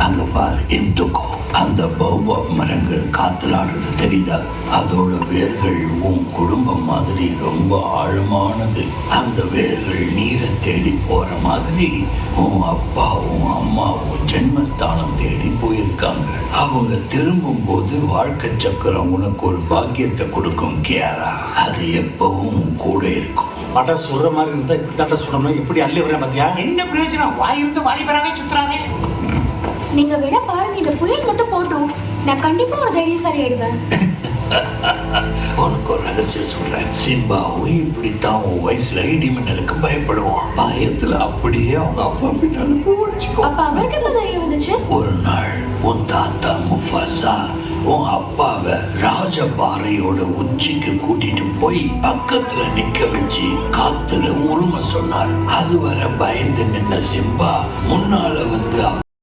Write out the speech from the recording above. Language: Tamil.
அங்க பாரு இந்துக்கோ, அந்த பௌபாப் மரங்கள் காத்தலாடுறது தெரியுதா? அதோட வேர்கள் உன் குடும்பம் மாதிரி ரொம்ப ஆழமானது. அந்த வேர்கள் நீரை தேடி போற மாதிரி உன் அப்பாவும் அம்மாவும் ஜென்மஸ்தானம் தேடி போயிருக்காங்க. அவங்க திரும்பும் போது வாழ்க்கை சக்கரம் உனக்கு ஒரு பாக்கியத்தை கொடுக்கும் கியாரா. அது எப்பவும் கூட இருக்கும். பட சுடுற மாதிரி இருந்தா இப்படி தாண்ட சுடணும். இப்படி அள்ளி வரேன் பாத்தியா? என்ன பிரயோஜனம்? வாயிருந்து வாலிபராவே சுத்துறாங்க. நீங்க விட பாருங்க, இந்த புயல் மட்டும் போட்டும், நான் கண்டிப்பா ஒரு தைரியசாலி ஆயிடுவேன். உனக்கு ஒரு ரகசியம் சொல்றேன். சிம்பாவும் இப்படித்தான் உன் வயசுல இடிமின்னலுக்கு பயப்படுவான். பயத்துல அப்படியே அவங்க அப்பா பின்னால போச்சுக்கோ. அப்ப அவருக்கு எப்ப தைரியம் வந்துச்சு? ஒரு நாள் உன் தாத்தா முஃபாசா உன் அப்பாவை ராஜபாறையோட உச்சிக்கு கூட்டிட்டு போய் பக்கத்துல நிக்க வச்சு காத்துல உரும சொன்னார். அதுவரை பயந்து நின்ன சிம்பா முன்னால வந்து